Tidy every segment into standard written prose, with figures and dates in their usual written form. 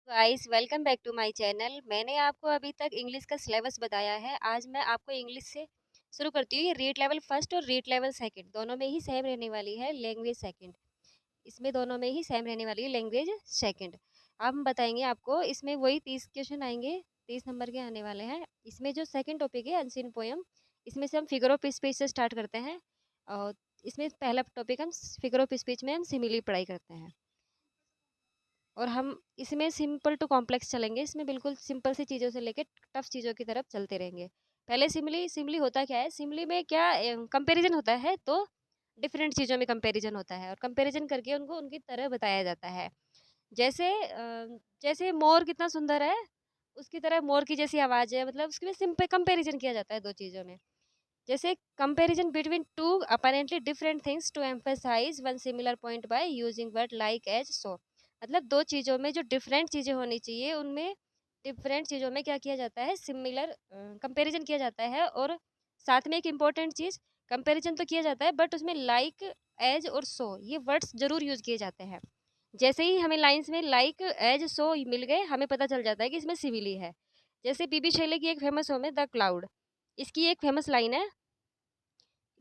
Guys, welcome back to my channel. मैंने आपको अभी तक इंग्लिश का सिलेबस बताया है। आज मैं आपको इंग्लिश से शुरू करती हूँ। ये रीड लेवल फर्स्ट और रीड लेवल सेकंड दोनों में ही सेम रहने वाली है। लैंग्वेज सेकंड इसमें दोनों में ही सेम रहने वाली है। लैंग्वेज सेकंड अब हम बताएंगे आपको। इसमें वही 30 क्वेश्चन आएंगे, 30 नंबर के आने वाले हैं। इसमें जो सेकंड टॉपिक है अनसीन पोयम, इसमें से हम फिगर ऑफ स्पीच से स्टार्ट करते हैं। और इसमें पहला टॉपिक हम फिगर ऑफ स्पीच में हम सिमिली पढ़ाई करते हैं। और हम इसमें सिंपल टू कॉम्प्लेक्स चलेंगे। इसमें बिल्कुल सिंपल सी चीज़ों से लेके टफ चीज़ों की तरफ चलते रहेंगे। पहले सिमली सिमली होता क्या है? सिमली में क्या कंपैरिजन होता है, तो डिफरेंट चीज़ों में कंपैरिजन होता है और कंपैरिजन करके उनको उनकी तरह बताया जाता है। जैसे जैसे मोर कितना सुंदर है, उसकी तरह मोर की जैसी आवाज़ है, मतलब उसके में सिंपल कंपैरिजन किया जाता है दो चीज़ों में। जैसे comparison between two apparently different things to emphasize one similar point by using word like as so. मतलब दो चीज़ों में जो डिफरेंट चीज़ें होनी चाहिए, उनमें डिफरेंट चीज़ों में क्या किया जाता है? सिमिलर कंपैरिजन किया जाता है। और साथ में एक इम्पॉर्टेंट चीज़, कंपैरिजन तो किया जाता है बट उसमें लाइक, एज और सो ये वर्ड्स जरूर यूज किए जाते हैं। जैसे ही हमें लाइंस में लाइक, एज, सो मिल गए, हमें पता चल जाता है कि इसमें सिमिली है। जैसे बीबी शैले की एक फेमस होम है द क्लाउड, इसकी एक फेमस लाइन है,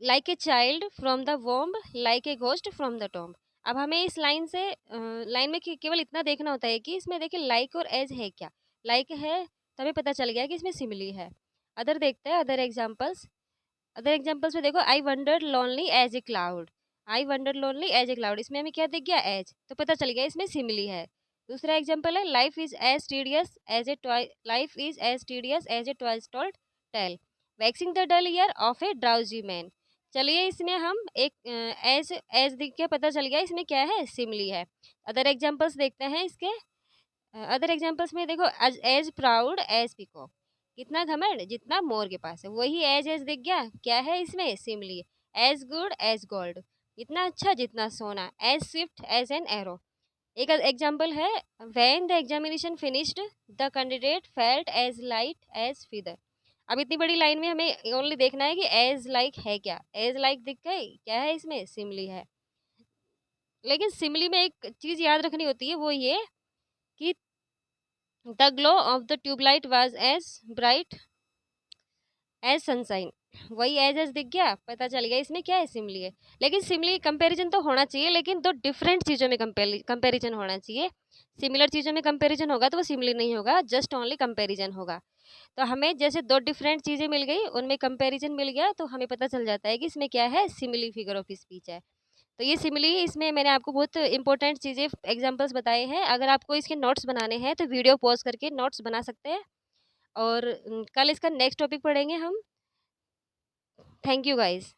like a child from the womb, like a ghost from the tomb. अब हमें इस लाइन से लाइन में केवल इतना देखना होता है कि इसमें देखिए लाइक और एज है क्या। लाइक है तो हमें पता चल गया कि इसमें सिमिली है। अदर देखते हैं, अदर एग्जाम्पल्स। अदर एग्जाम्पल्स में देखो, I wandered lonely as a cloud. I wandered lonely as a cloud, इसमें हमें क्या दिख गया? एज, तो पता चल गया इसमें सिमिली है। दूसरा एग्जाम्पल है, life is as tedious as a toy, life is as tedious as a twice told tale, vexing the dull ear of a drowsy man. चलिए इसमें हम एक एज एज दिख के पता चल गया इसमें क्या है? सिमिली है। अदर एग्जाम्पल्स देखते हैं इसके। अदर एग्जाम्पल्स में देखो, एज प्राउड एज पीकॉक, कितना घमंड जितना मोर के पास है, वही एज दिख गया, क्या है इसमें? Simile. As good as gold, इतना अच्छा जितना सोना। As swift as an arrow. एक एग्जाम्पल है, when the examination finished the candidate felt as light as feather. अब इतनी बड़ी लाइन में हमें ओनली देखना है कि एज लाइक है क्या। एज लाइक दिख गई, क्या है इसमें? सिमिली है। लेकिन सिमिली में एक चीज याद रखनी होती है, वो ये कि the glow of the tube light was as bright as sunshine. वही एज दिख गया, पता चल गया इसमें क्या है? सिमिली है। लेकिन सिमिली कंपैरिजन तो होना चाहिए, लेकिन दो डिफरेंट चीज़ों में कंपैरिजन होना चाहिए। सिमिलर चीज़ों में कंपैरिजन होगा तो वो सिमिली नहीं होगा, जस्ट ओनली कंपैरिजन होगा। तो हमें जैसे दो डिफरेंट चीज़ें मिल गई, उनमें कंपैरिजन मिल गया, तो हमें पता चल जाता है कि इसमें क्या है? सिमिली फिगर ऑफ स्पीच है। तो ये सिमिली, इसमें मैंने आपको बहुत इंपॉर्टेंट चीज़ें एग्जांपल्स बताए हैं। अगर आपको इसके नोट्स बनाने हैं तो वीडियो पॉज करके नोट्स बना सकते हैं। और कल इसका नेक्स्ट टॉपिक पढ़ेंगे हम। Thank you guys.